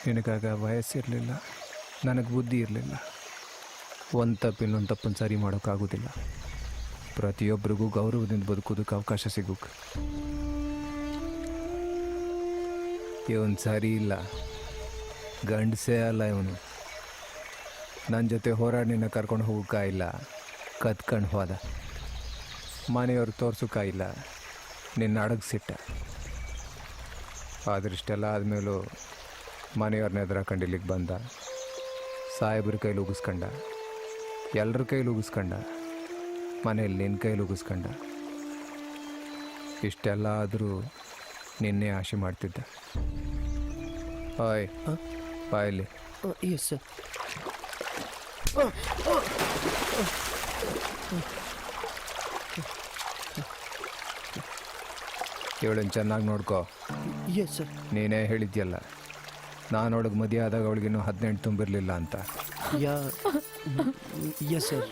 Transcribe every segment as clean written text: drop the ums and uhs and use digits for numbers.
ನಿನಗಾಗ ವಯಸ್ಸಿರಲಿಲ್ಲ, ನನಗೆ ಬುದ್ಧಿ ಇರಲಿಲ್ಲ. ಒಂದು ತಪ್ಪು ಇನ್ನೊಂದು ತಪ್ಪನ್ನು ಸರಿ ಮಾಡೋಕ್ಕಾಗೋದಿಲ್ಲ. ಪ್ರತಿಯೊಬ್ಬರಿಗೂ ಗೌರವದಿಂದ ಬದುಕೋದಕ್ಕೆ ಅವಕಾಶ ಸಿಗೋಕೆ. ಇವನು ಸರಿ ಇಲ್ಲ, ಗಂಡಸೇ ಅಲ್ಲ ಇವನು. ನನ್ನ ಜೊತೆ ಹೋರಾಡಿ ನಿನ್ನ ಕರ್ಕೊಂಡು ಹೋಗೋಕ್ಕಾಗಿಲ್ಲ, ಕತ್ಕೊಂಡು ಹೋದ. ಮನೆಯವ್ರಿಗೆ ತೋರ್ಸೋಕ್ಕಾಗಿಲ್ಲ, ನಿನ್ನ ಅಡಗಿಸಿಟ್ಟ. ಆದ್ರಿಷ್ಟೆಲ್ಲ ಆದಮೇಲೂ ಮನೆಯವ್ರನ್ನ ಎದುರಾಕೊಂಡು ಇಲ್ಲಿಗೆ ಬಂದ. ಸಾಹೇಬ್ರ ಕೈಲಿ ಉಗಿಸ್ಕೊಂಡ, ಎಲ್ಲರ ಕೈಲಿ ಉಗಿಸ್ಕೊಂಡ, ಮನೇಲಿ ನಿನ್ನ ಕೈಲಿ ಉಗಿಸ್ಕೊಂಡ. ಇಷ್ಟೆಲ್ಲ ಆದರೂ ನಿನ್ನೆ ಆಶೆ ಮಾಡ್ತಿದ್ದ. ಹಾಯ್ ಬಾಯಲ್ಲಿ ಎಸ್ ಸರ್. ಇವಳನ್ನು ಚೆನ್ನಾಗಿ ನೋಡ್ಕೋ. Yes sir. ನೀನೇ ಹೇಳಿದ್ಯಲ್ಲ, ನಾನು ಅವಳಿಗೆ ಮದುವೆ ಆದಾಗ ಅವಳಿಗಿನ್ನೂ 18 ತುಂಬಿರಲಿಲ್ಲ ಅಂತ. Yes sir.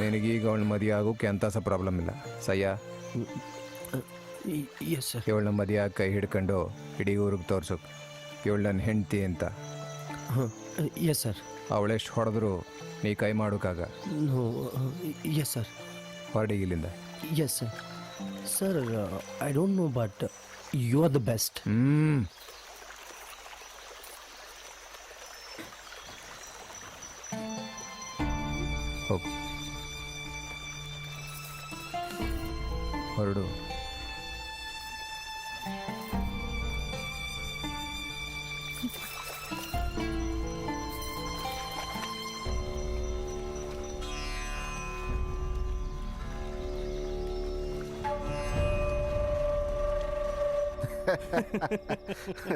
ನಿನಗೀಗ ಅವಳ ಮದುವೆ ಆಗೋಕ್ಕೆ ಎಂಥ ಸಹ ಪ್ರಾಬ್ಲಮ್ ಇಲ್ಲ. ಸಯ್ಯ? Yes sir. ಇವಳನ್ನ ಮದುವೆ ಆಗಿ ಕೈ ಹಿಡ್ಕೊಂಡು ಇಡೀ ಊರಿಗೆ ತೋರ್ಸೋಕೆ ಇವಳು ನನ್ನ ಹೆಂಡ್ತಿ ಅಂತ. ಹಾಂ ಎಸ್ ಸರ್. ಅವಳೆಷ್ಟು ಹೊಡೆದ್ರು ನೀ ಕೈ ಮಾಡೋಕ್ಕಾಗ. S sir. ಹೊರಡಿ ಇಲ್ಲಿಂದ. Yes sir. Sir I don't know but you are the best. ಹೋಗು, ಹೊರಡು.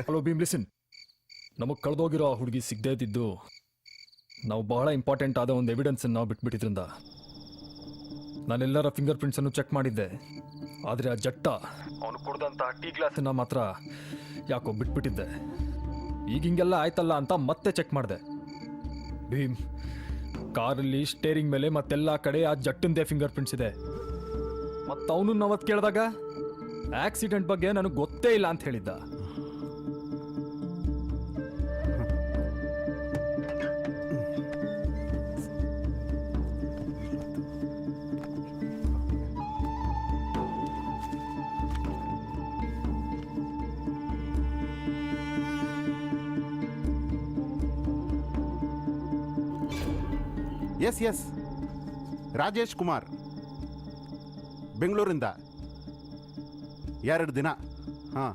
Hello Bheem, listen. ನಮಗೆ ಕಳೆದೋಗಿರೋ ಆ ಹುಡುಗಿ ಸಿಗದೇ ಇದ್ದಿದ್ದು ನಾವು ಬಹಳ ಇಂಪಾರ್ಟೆಂಟ್ ಆದ ಒಂದು ಎವಿಡೆನ್ಸನ್ನು ನಾವು ಬಿಟ್ಬಿಟ್ಟಿದ್ರಿಂದ. ನಾನೆಲ್ಲರ ಫಿಂಗರ್ ಪ್ರಿಂಟ್ಸನ್ನು ಚೆಕ್ ಮಾಡಿದ್ದೆ, ಆದರೆ ಆ ಜಟ್ಟ ಅವನು ಕುಡ್ದಂಥ ಟೀ ಗ್ಲಾಸನ್ನು ಮಾತ್ರ ಯಾಕೋ ಬಿಟ್ಬಿಟ್ಟಿದ್ದೆ. ಈಗ ಹಿಂಗೆಲ್ಲ ಆಯ್ತಲ್ಲ ಅಂತ ಮತ್ತೆ ಚೆಕ್ ಮಾಡಿದೆ. ಭೀಮ್, ಕಾರಲ್ಲಿ ಸ್ಟೇರಿಂಗ್ ಮೇಲೆ ಮತ್ತೆಲ್ಲ ಕಡೆ ಆ ಜಟ್ಟಂದೇ ಫಿಂಗರ್ ಪ್ರಿಂಟ್ಸ್ ಇದೆ. ಮತ್ತು ಅವನು ಅವತ್ತು ಕೇಳಿದಾಗ ಆಕ್ಸಿಡೆಂಟ್ ಬಗ್ಗೆ ನನಗೆ ಗೊತ್ತೇ ಇಲ್ಲ ಅಂತ ಹೇಳಿದ್ದ. ಎಸ್ ಎಸ್, ರಾಜೇಶ್ ಕುಮಾರ್, ಬೆಂಗಳೂರಿಂದ. 2 ದಿನ. ಹಾಂ,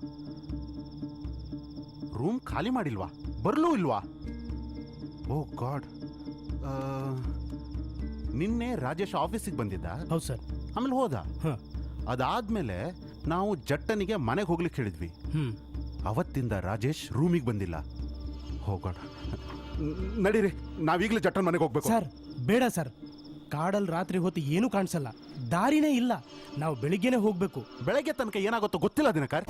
ರೂಮ್ ಖಾಲಿ ಮಾಡಿಲ್ವಾ? ಬರಲೂ ಇಲ್ವಾ? ಓ ಗಾಡ್. ನಿನ್ನೆ ರಾಜೇಶ್ ಆಫೀಸಿಗೆ ಬಂದಿದ್ದ. ಹೌದು ಸರ್. ಆಮೇಲೆ ಹೋದ. ಹಾಂ. ಅದಾದ್ಮೇಲೆ ನಾವು ಜಟ್ಟನಿಗೆ ಮನೆಗೆ ಹೋಗ್ಲಿಕ್ಕೆ ಹೇಳಿದ್ವಿ. ಅವತ್ತಿಂದ ರಾಜೇಶ್ ರೂಮಿಗೆ ಬಂದಿಲ್ಲ. ಓ ಗಾಡ್. ನಡೀರಿ, ನಾವೀಗಲೇ ಜಟ್ಟನ್ ಮನೆಗೆ ಹೋಗ್ಬೇಕು. ಸರ್ ಬೇಡ ಸರ್, ಕಾಡಲ್ಲಿ ರಾತ್ರಿ ಹೊತ್ತು ಏನೂ ಕಾಣಿಸಲ್ಲ, ದಾರಿನೇ ಇಲ್ಲ. ನಾವು ಬೆಳಿಗ್ಗೆನೆ ಹೋಗ್ಬೇಕು. ಬೆಳಗ್ಗೆ ತನಕ ಏನಾಗುತ್ತೋ ಗೊತ್ತಿಲ್ಲ ದಿನಕರ್.